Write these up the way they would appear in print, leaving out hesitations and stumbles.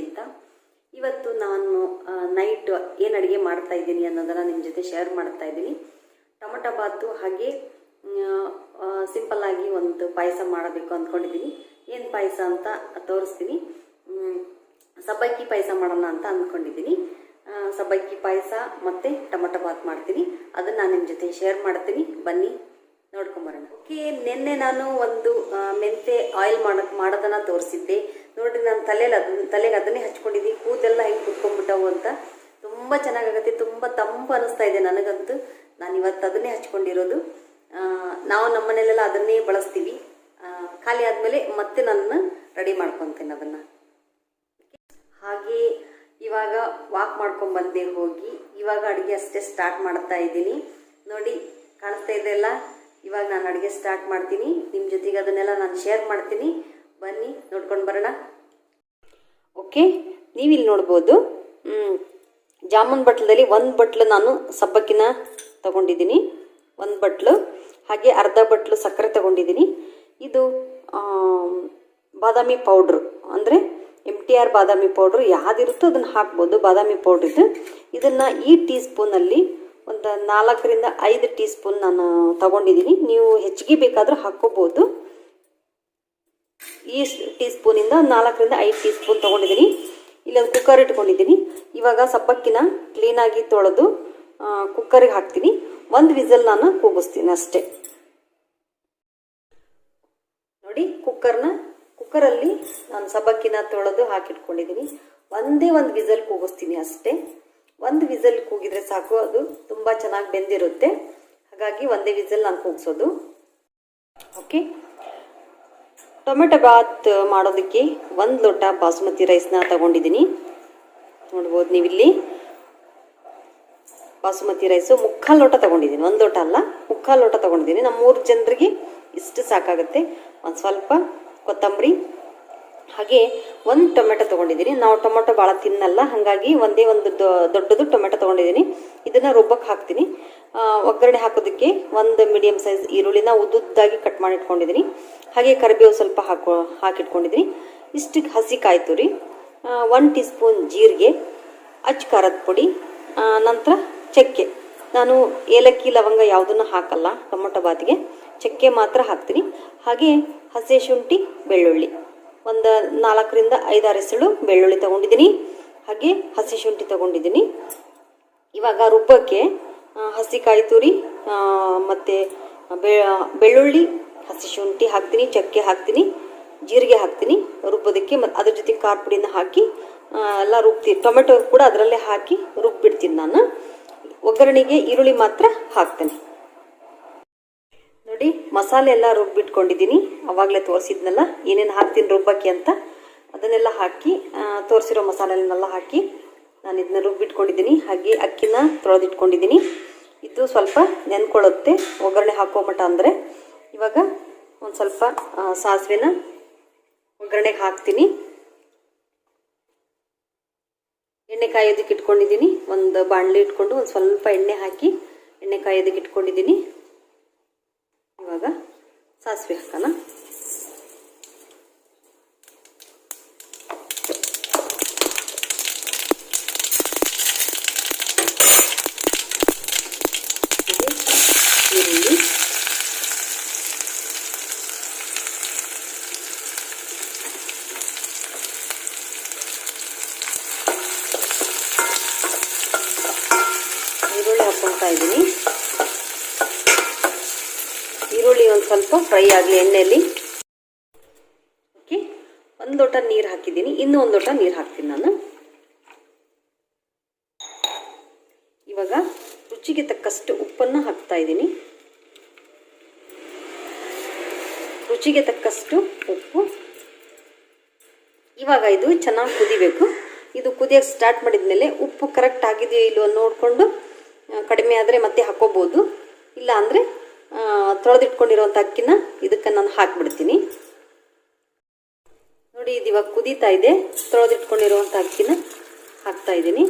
ಅಂತ. ಇವತ್ತು ನಾನು ನೈಟ್ ಏನು ಅಡುಗೆ ಮಾಡ್ತಾ ಇದ್ದೀನಿ ಅನ್ನೋದನ್ನು ನಿಮ್ಮ ಜೊತೆ ಶೇರ್ ಮಾಡ್ತಾ ಇದ್ದೀನಿ. ಟೊಮಟೊ ಬಾತು ಹಾಗೆ ಸಿಂಪಲ್ಲಾಗಿ ಒಂದು ಪಾಯಸ ಮಾಡಬೇಕು ಅಂದ್ಕೊಂಡಿದ್ದೀನಿ. ಏನು ಪಾಯಸ ಅಂತ ತೋರಿಸ್ತೀನಿ. ಸಬ್ಬಕ್ಕಿ ಪಾಯಸ ಮಾಡೋಣ ಅಂತ ಅಂದ್ಕೊಂಡಿದ್ದೀನಿ. ಸಬ್ಬಕ್ಕಿ ಪಾಯಸ ಮತ್ತು ಟೊಮಟೊ ಬಾತ್ ಮಾಡ್ತೀನಿ. ಅದನ್ನು ನಾನು ನಿಮ್ಮ ಜೊತೆ ಶೇರ್ ಮಾಡ್ತೀನಿ, ಬನ್ನಿ ನೋಡ್ಕೊಂಬರೋಣ. ಓಕೆ, ನಿನ್ನೆ ನಾನು ಒಂದು ಮೆಂತೆ ಆಯಿಲ್ ಮಾಡೋದನ್ನು ತೋರಿಸಿದ್ದೆ ನೋಡಿರಿ. ನಾನು ತಲೆಗೆ ಅದನ್ನೇ ಹಚ್ಕೊಂಡಿದ್ದೀನಿ. ಕೂದೆಲ್ಲ ಹಿಂಗೆ ಕುತ್ಕೊಂಡ್ಬಿಟ್ಟವು ಅಂತ. ತುಂಬ ಚೆನ್ನಾಗಾಗುತ್ತೆ, ತುಂಬ ತಂಪು ಅನ್ನಿಸ್ತಾ ಇದೆ ನನಗಂತೂ. ನಾನು ಇವತ್ತು ಅದನ್ನೇ ಹಚ್ಕೊಂಡಿರೋದು. ನಾವು ನಮ್ಮ ಮನೆಯಲ್ಲೆಲ್ಲ ಅದನ್ನೇ ಬಳಸ್ತೀವಿ. ಖಾಲಿ ಆದಮೇಲೆ ಮತ್ತೆ ನಾನು ರೆಡಿ ಮಾಡ್ಕೊತೀನಿ ಅದನ್ನು. ಹಾಗೆ ಇವಾಗ ವಾಕ್ ಮಾಡ್ಕೊಂಡು ಬಂದೆ ಹೋಗಿ. ಇವಾಗ ಅಡುಗೆ ಅಷ್ಟೇ ಸ್ಟಾರ್ಟ್ ಮಾಡ್ತಾ ಇದ್ದೀನಿ. ನೋಡಿ, ಕಾಣಿಸ್ತಾ ಇದೆಯಲ್ಲ. ಇವಾಗ ನಾನು ಅಡುಗೆ ಸ್ಟಾರ್ಟ್ ಮಾಡ್ತೀನಿ. ನಿಮ್ಮ ಜೊತೆಗೆ ಅದನ್ನೆಲ್ಲ ನಾನು ಶೇರ್ ಮಾಡ್ತೀನಿ. ಬನ್ನಿ ನೋಡ್ಕೊಂಡು ಬರೋಣ. ಓಕೆ, ನೀವಿಲ್ಲಿ ನೋಡ್ಬೋದು. ಜಾಮೂನ್ ಬಟ್ಲದಲ್ಲಿ ಒಂದು ಬಟ್ಲು ನಾನು ಸಬ್ಬಕ್ಕಿನ ತಗೊಂಡಿದ್ದೀನಿ, ಒಂದು ಬಟ್ಲು. ಹಾಗೆ ಅರ್ಧ ಬಟ್ಲು ಸಕ್ಕರೆ ತಗೊಂಡಿದ್ದೀನಿ. ಇದು ಬಾದಾಮಿ ಪೌಡ್ರು, ಅಂದರೆ MTR ಬಾದಾಮಿ ಪೌಡ್ರು ಯಾವುದಿರುತ್ತೋ ಅದನ್ನು ಹಾಕ್ಬೋದು. ಬಾದಾಮಿ ಪೌಡ್ರ್ ಇದನ್ನು ಈ ಟೀ ಸ್ಪೂನಲ್ಲಿ ಒಂದು 4 ರಿಂದ 5 ಟೀ ಸ್ಪೂನ್ ನಾನು ತಗೊಂಡಿದ್ದೀನಿ. ನೀವು ಹೆಚ್ಚಿಗೆ ಬೇಕಾದರೂ ಹಾಕ್ಕೋಬೋದು. ಈ ಟೀ ಸ್ಪೂನಿಂದ 4 ರಿಂದ 5 ಟೀ ಸ್ಪೂನ್ ತೊಗೊಂಡಿದ್ದೀನಿ. ಇಲ್ಲೊಂದು ಕುಕ್ಕರ್ ಇಟ್ಕೊಂಡಿದ್ದೀನಿ. ಇವಾಗ ಸಬ್ಬಕ್ಕಿನ ಕ್ಲೀನಾಗಿ ತೊಳೆದು ಕುಕ್ಕರಿಗೆ ಹಾಕ್ತೀನಿ. ಒಂದು ವಿಸಲ್ ನಾನು ಕೂಗಿಸ್ತೀನಿ ಅಷ್ಟೇ. ನೋಡಿ, ಕುಕ್ಕರಲ್ಲಿ ನಾನು ಸಬ್ಬಕ್ಕಿನ ತೊಳೆದು ಹಾಕಿಟ್ಕೊಂಡಿದ್ದೀನಿ. ಒಂದೇ ಒಂದು ವಿಸಲ್ ಕೂಗಿಸ್ತೀನಿ ಅಷ್ಟೇ. ಒಂದು ವಿಸಲ್ ಕೂಗಿದ್ರೆ ಸಾಕು, ಅದು ತುಂಬ ಚೆನ್ನಾಗಿ ಬೆಂದಿರುತ್ತೆ. ಹಾಗಾಗಿ ಒಂದೇ ವಿಸಲ್ ನಾನು ಕೂಗಿಸೋದು. ಓಕೆ, ಟೊಮೆಟೊ ಬಾತ್ ಮಾಡೋದಕ್ಕೆ 1 ಲೋಟ ಬಾಸುಮತಿ ರೈಸ್ನ ತಗೊಂಡಿದ್ದೀನಿ. ನೋಡ್ಬೋದು ನೀವಿಲ್ಲಿ. ಬಾಸುಮತಿ ರೈಸು 3/4 ಲೋಟ ತಗೊಂಡಿದ್ದೀನಿ, 1 ಲೋಟ ಅಲ್ಲ, 3/4 ಲೋಟ ತಗೊಂಡಿದ್ದೀನಿ. ನಮ್ಮ 3 ಜನರಿಗೆ ಇಷ್ಟು ಸಾಕಾಗುತ್ತೆ. ಒಂದು ಸ್ವಲ್ಪ ಕೊತ್ತಂಬರಿ, ಹಾಗೆ 1 ಟೊಮೆಟೊ ತೊಗೊಂಡಿದ್ದೀನಿ. ನಾವು ಟೊಮೆಟೊ ಭಾಳ ತಿನ್ನಲ್ಲ, ಹಾಗಾಗಿ ಒಂದೇ ಒಂದು ದೊಡ್ಡದು ಟೊಮೆಟೊ ತೊಗೊಂಡಿದ್ದೀನಿ. ಇದನ್ನು ರುಬ್ಬಕ್ಕೆ ಹಾಕ್ತೀನಿ. ಒಗ್ಗರಣೆ ಹಾಕೋದಕ್ಕೆ 1 ಮೀಡಿಯಮ್ ಸೈಜ್ ಈರುಳ್ಳಿನ ಉದ್ದುದ್ದಾಗಿ ಕಟ್ ಮಾಡಿ ಇಟ್ಕೊಂಡಿದ್ದೀನಿ. ಹಾಗೆ ಕರಿಬೇವು ಸ್ವಲ್ಪ ಹಾಕಿಟ್ಕೊಂಡಿದ್ದೀನಿ. ಇಷ್ಟು ಹಸಿ ಕಾಯಿ ತುರಿ, 1 ಟೀ ಸ್ಪೂನ್ ಜೀರಿಗೆ, ಅಚ್ಚ ಖಾರದ ಪುಡಿ, ನಂತರ ಚಕ್ಕೆ. ನಾನು ಏಲಕ್ಕಿ ಲವಂಗ ಯಾವುದನ್ನು ಹಾಕಲ್ಲ ಟೊಮೊಟೊ ಬಾತಿಗೆ, ಚಕ್ಕೆ ಮಾತ್ರ ಹಾಕ್ತೀನಿ. ಹಾಗೆ ಹಸಿ ಶುಂಠಿ, ಬೆಳ್ಳುಳ್ಳಿ, ಒಂದು 4 ರಿಂದ 5 ಎಸಳು ಬೆಳ್ಳುಳ್ಳಿ ತೊಗೊಂಡಿದ್ದೀನಿ. ಹಾಗೆ ಹಸಿ ಶುಂಠಿ ತೊಗೊಂಡಿದ್ದೀನಿ. ಇವಾಗ ರುಬ್ಬಕ್ಕೆ ಹಸಿ ಕಾಯಿ ತುರಿ ಮತ್ತು ಬೆಳ್ಳುಳ್ಳಿ, ಹಸಿ ಶುಂಠಿ ಹಾಕ್ತೀನಿ, ಚಕ್ಕೆ ಹಾಕ್ತೀನಿ, ಜೀರಿಗೆ ಹಾಕ್ತೀನಿ ರುಬ್ಬೋದಕ್ಕೆ. ಮತ್ತು ಅದ್ರ ಜೊತೆ ಖಾರ ಪುಡಿನ ಹಾಕಿ ಎಲ್ಲ ರುಬ್ತೀನಿ. ಟೊಮೆಟೊ ಕೂಡ ಅದರಲ್ಲೇ ಹಾಕಿ ರುಬ್ಬಿಡ್ತೀನಿ ನಾನು. ಒಗ್ಗರಣೆಗೆ ಈರುಳ್ಳಿ ಮಾತ್ರ ಹಾಕ್ತೀನಿ. ನೋಡಿ, ಮಸಾಲೆ ಎಲ್ಲ ರುಬ್ಬಿಟ್ಕೊಂಡಿದ್ದೀನಿ. ಆವಾಗಲೇ ತೋರಿಸಿದ್ನಲ್ಲ ಏನೇನು ಹಾಕ್ತೀನಿ ರುಬ್ಬಕ್ಕೆ ಅಂತ, ಅದನ್ನೆಲ್ಲ ಹಾಕಿ ತೋರಿಸಿರೋ ಮಸಾಲೆನೆಲ್ಲ ಹಾಕಿ ನಾನು ಇದನ್ನ ರುಬ್ಬಿಟ್ಕೊಂಡಿದ್ದೀನಿ. ಹಾಗೆ ಅಕ್ಕಿನ ತೊಳೆದಿಟ್ಕೊಂಡಿದ್ದೀನಿ. ಇದು ಸ್ವಲ್ಪ ನೆನ್ಕೊಳ್ಳುತ್ತೆ ಒಗ್ಗರಣೆ ಹಾಕೋ ಮಟ ಅಂದರೆ. ಇವಾಗ ಒಂದು ಸ್ವಲ್ಪ ಸಾಸಿವೆನ ಒಗ್ಗರಣೆಗೆ ಹಾಕ್ತೀನಿ. ಎಣ್ಣೆ ಕಾಯೋದಕ್ಕೆ ಇಟ್ಕೊಂಡಿದ್ದೀನಿ. ಒಂದು ಬಾಣಲೆ ಇಟ್ಕೊಂಡು ಒಂದು ಸ್ವಲ್ಪ ಎಣ್ಣೆ ಹಾಕಿ ಎಣ್ಣೆ ಕಾಯೋದಕ್ಕೆ ಇಟ್ಕೊಂಡಿದ್ದೀನಿ. ಇವಾಗ ಸಾಸಿವೆ ಹಾಕೋಣ. ಈರುಳ್ಳಿ, ಹಾಕ್ಕೊಳ್ತಾ ಇದ್ದೀನಿ. ಈರುಳ್ಳಿ ಒಂದು ಸ್ವಲ್ಪ ಫ್ರೈ ಆಗಲಿ ಎಣ್ಣೆಯಲ್ಲಿ. ಓಕೆ, 1 ಲೋಟ ನೀರು ಹಾಕಿದ್ದೀನಿ. ಇನ್ನೂ 1 ಲೋಟ ನೀರು ಹಾಕ್ತೀನಿ ನಾನು. ಇವಾಗ ರುಚಿಗೆ ತಕ್ಕಷ್ಟು ಉಪ್ಪನ್ನು ಹಾಕ್ತಾ ಇದ್ದೀನಿ. ರುಚಿಗೆ ತಕ್ಕಷ್ಟು ಉಪ್ಪು. ಇವಾಗ ಇದು ಚೆನ್ನಾಗಿ ಕುದಿಬೇಕು. ಇದು ಕುದಿಯೋಕ್ಕೆ ಸ್ಟಾರ್ಟ್ ಮಾಡಿದ್ಮೇಲೆ ಉಪ್ಪು ಕರೆಕ್ಟ್ ಆಗಿದೆಯೋ ಇಲ್ಲೋ ನೋಡಿಕೊಂಡು ಕಡಿಮೆ ಆದರೆ ಮತ್ತೆ ಹಾಕೋಬೋದು. ಇಲ್ಲ ಅಂದರೆ ತೊಳೆದಿಟ್ಕೊಂಡಿರೋಂಥ ಅಕ್ಕಿನ ಇದಕ್ಕೆ ನಾನು ಹಾಕಿಬಿಡ್ತೀನಿ. ನೋಡಿ, ಇದು ಇವಾಗ ಕುದೀತಾ ಇದೆ. ತೊಳೆದಿಟ್ಕೊಂಡಿರುವಂಥ ಅಕ್ಕಿನ ಹಾಕ್ತಾ ಇದ್ದೀನಿ.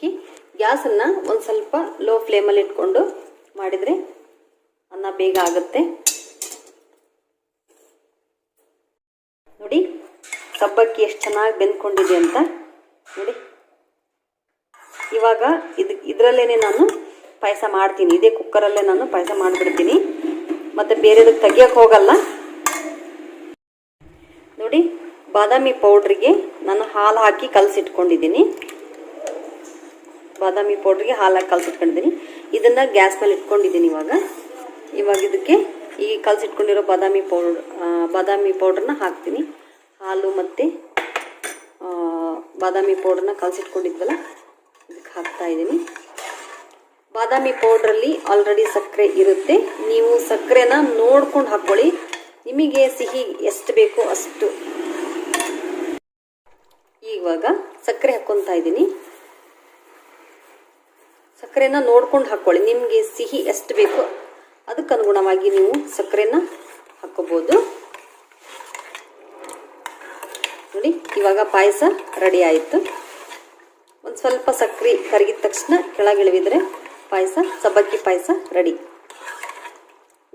ಓಕೆ, ಗ್ಯಾಸನ್ನು ಒಂದು ಸ್ವಲ್ಪ ಲೋ ಫ್ಲೇಮಲ್ಲಿ ಇಟ್ಕೊಂಡು ಮಾಡಿದರೆ ಅನ್ನ ಬೇಗ ಆಗುತ್ತೆ. ನೋಡಿ ಸಬ್ಬಕ್ಕಿ ಎಷ್ಟು ಚೆನ್ನಾಗಿ ಬೆಂದ್ಕೊಂಡಿದೆ ಅಂತ ನೋಡಿ. ಇವಾಗ ಇದರಲ್ಲೇ ನಾನು ಪಾಯಸ ಮಾಡ್ತೀನಿ. ಇದೇ ಕುಕ್ಕರಲ್ಲೇ ನಾನು ಪಾಯಸ ಮಾಡಿಬಿಡ್ತೀನಿ, ಮತ್ತು ಬೇರೆದಕ್ಕೆ ತೆಗಿಯೋಕ್ಕೆ ಹೋಗಲ್ಲ. ನೋಡಿ ಬಾದಾಮಿ ಪೌಡ್ರಿಗೆ ನಾನು ಹಾಲು ಹಾಕಿ ಕಲಸಿಟ್ಕೊಂಡಿದ್ದೀನಿ. ಬಾದಾಮಿ ಪೌಡ್ರಿಗೆ ಹಾಲು ಹಾಕಿ ಕಲಸಿಟ್ಕೊಂಡಿದ್ದೀನಿ. ಇದನ್ನು ಗ್ಯಾಸ್ ಮೇಲೆ ಇಟ್ಕೊಂಡಿದ್ದೀನಿ. ಇವಾಗ ಇದಕ್ಕೆ ಈ ಕಲಸಿಟ್ಕೊಂಡಿರೋ ಬಾದಾಮಿ ಪೌಡ್ರನ್ನ ಹಾಕ್ತೀನಿ. ಹಾಲು ಮತ್ತು ಬಾದಾಮಿ ಪೌಡ್ರನ್ನ ಕಲಸಿಟ್ಕೊಂಡಿದ್ವಲ್ಲ ಇದಕ್ಕೆ ಹಾಕ್ತಾ ಇದ್ದೀನಿ. ಬಾದಾಮಿ ಪೌಡ್ರಲ್ಲಿ ಆಲ್ರೆಡಿ ಸಕ್ಕರೆ ಇರುತ್ತೆ. ನೀವು ಸಕ್ಕರೆನ ನೋಡ್ಕೊಂಡು ಹಾಕ್ಕೊಳ್ಳಿ, ನಿಮಗೆ ಸಿಹಿ ಎಷ್ಟು ಬೇಕೋ ಅಷ್ಟು. ಇವಾಗ ಸಕ್ಕರೆ ಹಾಕ್ಕೊತಾ ಇದ್ದೀನಿ. ಸಕ್ಕರೆನ ನೋಡ್ಕೊಂಡು ಹಾಕ್ಕೊಳ್ಳಿ, ನಿಮಗೆ ಸಿಹಿ ಎಷ್ಟು ಬೇಕೋ ಅದಕ್ಕೆ ಅನುಗುಣವಾಗಿ ನೀವು ಸಕ್ಕರೆನ ಹಾಕ್ಕೋಬೋದು. ನೋಡಿ ಇವಾಗ ಪಾಯಸ ರೆಡಿ ಆಯಿತು. ಒಂದು ಸ್ವಲ್ಪ ಸಕ್ಕರೆ ಕರಗಿದ ತಕ್ಷಣ ಕೆಳಗಿಳಿವಿದ್ರೆ ಸಬ್ಬಕ್ಕಿ ಪಾಯಸ ರೆಡಿ.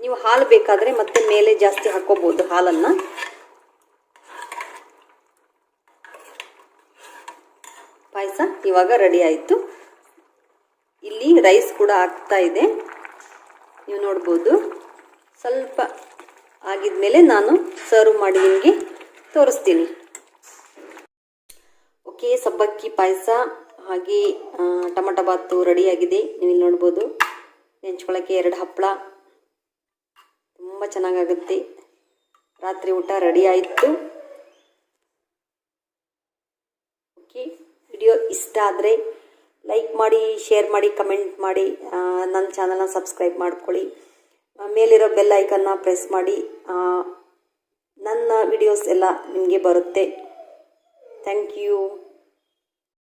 ನೀವು ಹಾಲು ಬೇಕಾದರೆ ಮತ್ತೆ ಮೇಲೆ ಜಾಸ್ತಿ ಹಾಕ್ಕೋಬೋದು ಹಾಲನ್ನು. ಪಾಯಸ ಇವಾಗ ರೆಡಿ ಆಯಿತು. ಇಲ್ಲಿ ರೈಸ್ ಕೂಡ ಆಗ್ತಾ ಇದೆ, ನೀವು ನೋಡ್ಬೋದು. ಸ್ವಲ್ಪ ಆಗಿದ್ಮೇಲೆ ನಾನು ಸರ್ವ್ ಮಾಡಿ ನಿಮಗೆ ತೋರಿಸ್ತೀನಿ. ಓಕೆ, ಸಬ್ಬಕ್ಕಿ ಪಾಯಸ ಹಾಗೆ ಟೊಮಟೊ ಬಾತು ರೆಡಿಯಾಗಿದೆ. ನೀವು ಇಲ್ಲಿ ನೋಡ್ಬೋದು. ನೆಂಚ್ಕೊಳ್ಳೋಕ್ಕೆ 2 ಹಪ್ಪಳ, ತುಂಬ ಚೆನ್ನಾಗಾಗುತ್ತೆ. ರಾತ್ರಿ ಊಟ ರೆಡಿ ಆಯಿತು. ಓಕೆ, ವಿಡಿಯೋ ಇಷ್ಟ ಆದರೆ ಲೈಕ್ ಮಾಡಿ, ಶೇರ್ ಮಾಡಿ, ಕಮೆಂಟ್ ಮಾಡಿ, ನನ್ನ ಚಾನಲ್ನ ಸಬ್ಸ್ಕ್ರೈಬ್ ಮಾಡ್ಕೊಳ್ಳಿ. ಮೇಲಿರೋ ಬೆಲ್ ಐಕನ್ನ ಪ್ರೆಸ್ ಮಾಡಿ, ನನ್ನ ವಿಡಿಯೋಸ್ ಎಲ್ಲ ನಿಮಗೆ ಬರುತ್ತೆ. Thank you.